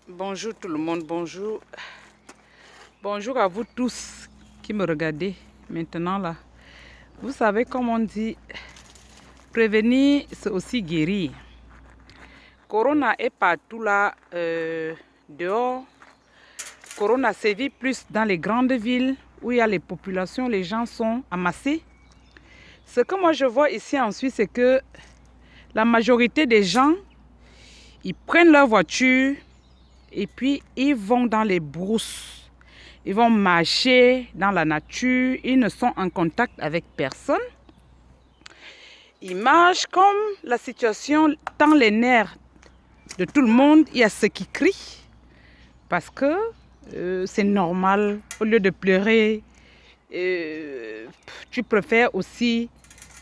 Bonjour tout le monde, bonjour. Bonjour à vous tous qui me regardez maintenant là. Vous savez comme on dit, prévenir c'est aussi guérir. Corona est partout là, dehors. Corona sévit plus dans les grandes villes où il y a les populations, les gens sont amassés. Ce que moi je vois ici en Suisse, c'est que la majorité des gens, ils prennent leur voiture et puis ils vont dans les brousses. Ils vont marcher dans la nature, ils ne sont en contact avec personne. Ils marchent comme la situation tend les nerfs de tout le monde. Il y a ceux qui crient parce que c'est normal. Au lieu de pleurer, tu préfères aussi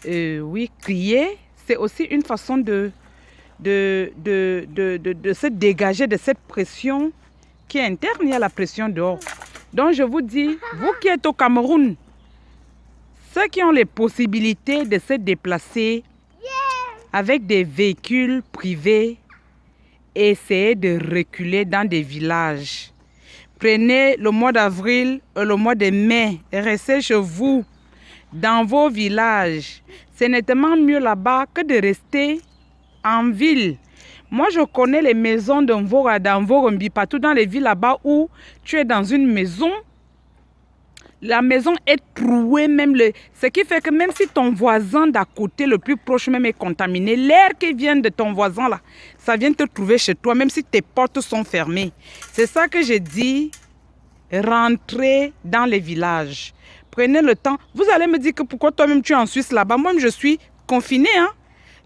oui, crier. C'est aussi une façon de se dégager de cette pression qui est interne. Il y a la pression dehors. Donc je vous dis, vous qui êtes au Cameroun, ceux qui ont les possibilités de se déplacer avec des véhicules privés, essayez de reculer dans des villages. Prenez le mois d'avril et le mois de mai, restez chez vous, dans vos villages. C'est nettement mieux là-bas que de rester en ville. Moi, je connais les maisons de Mvora, d'Amvorombi, partout dans les villes là-bas où tu es dans une maison. La maison est trouée, même ce qui fait que même si ton voisin d'à côté, le plus proche même, est contaminé, l'air qui vient de ton voisin là, ça vient te trouver chez toi, même si tes portes sont fermées. C'est ça que j'ai dit, rentrez dans les villages. Prenez le temps. Vous allez me dire que pourquoi toi-même tu es en Suisse là-bas. Moi-même, je suis confinée. Hein?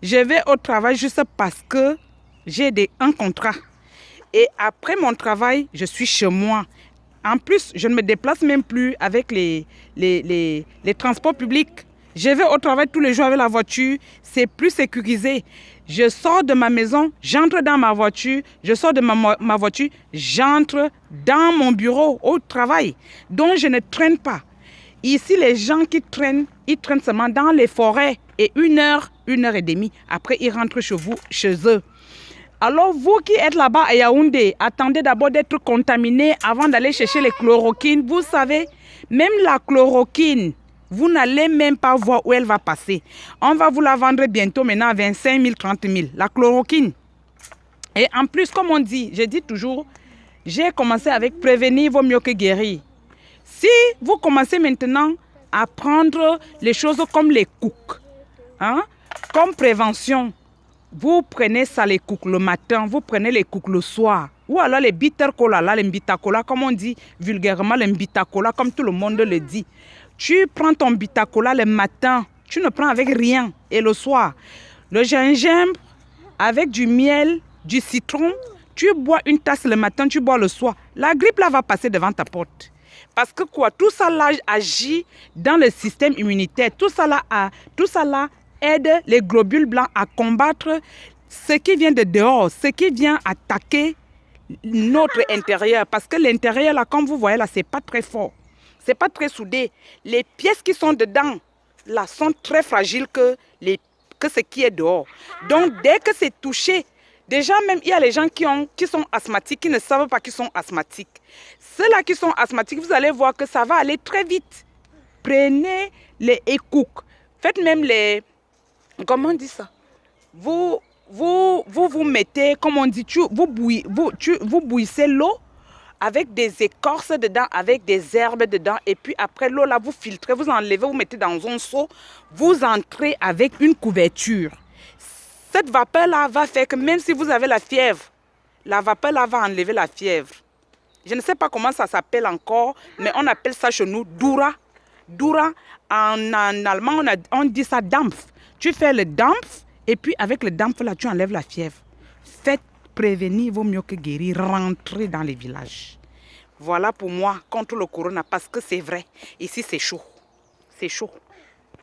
Je vais au travail juste parce que j'ai un contrat. Et après mon travail, je suis chez moi. En plus, je ne me déplace même plus avec les transports publics. Je vais au travail tous les jours avec la voiture. C'est plus sécurisé. Je sors de ma maison, j'entre dans ma voiture. Je sors de ma voiture, j'entre dans mon bureau au travail. Donc, je ne traîne pas. Ici, les gens qui traînent, ils traînent seulement dans les forêts. Et 1 heure, 1 heure et demie. Après, ils rentrent chez eux. Alors, vous qui êtes là-bas à Yaoundé, attendez d'abord d'être contaminé avant d'aller chercher les chloroquines. Vous savez, même la chloroquine, vous n'allez même pas voir où elle va passer. On va vous la vendre bientôt maintenant à 25 000, 30 000. La chloroquine. Et en plus, comme on dit, je dis toujours, j'ai commencé avec prévenir vaut mieux que guérir. Si vous commencez maintenant à prendre les choses comme les cooks, hein, comme prévention, vous prenez ça les cooks le matin, vous prenez les cooks le soir. Ou alors les bitter cola, là, les mbitacola, comme on dit vulgairement, les mbitacola, comme tout le monde le dit. Tu prends ton mbitacola le matin, tu ne prends avec rien. Et le soir, le gingembre avec du miel, du citron, tu bois une tasse le matin, tu bois le soir. La grippe là va passer devant ta porte. Parce que quoi, tout ça là agit dans le système immunitaire. Tout ça là aide les globules blancs à combattre ce qui vient de dehors, ce qui vient attaquer notre intérieur. Parce que l'intérieur, là, comme vous voyez, là, c'est pas très fort. C'est pas très soudé. Les pièces qui sont dedans, là, sont très fragiles que ce qui est dehors. Donc, dès que c'est touché, déjà même, il y a les gens qui sont asthmatiques, qui ne savent pas qu'ils sont asthmatiques. Ceux-là qui sont asthmatiques, vous allez voir que ça va aller très vite. Prenez les écouks. Faites même comment on dit ça? Vous mettez, comme on dit, vous bouillissez l'eau avec des écorces dedans, avec des herbes dedans. Et puis après l'eau, là, vous filtrez, vous enlevez, vous mettez dans un seau. Vous entrez avec une couverture. Cette vapeur-là va faire que même si vous avez la fièvre, la vapeur-là va enlever la fièvre. Je ne sais pas comment ça s'appelle encore, mais on appelle ça chez nous Dura. Dura, en allemand, on dit ça Dampf. Tu fais le Dampf et puis avec le Dampf, là, tu enlèves la fièvre. Faites prévenir, vaut mieux que guérir. Rentrez dans les villages. Voilà pour moi contre le corona parce que c'est vrai. Ici, c'est chaud. C'est chaud.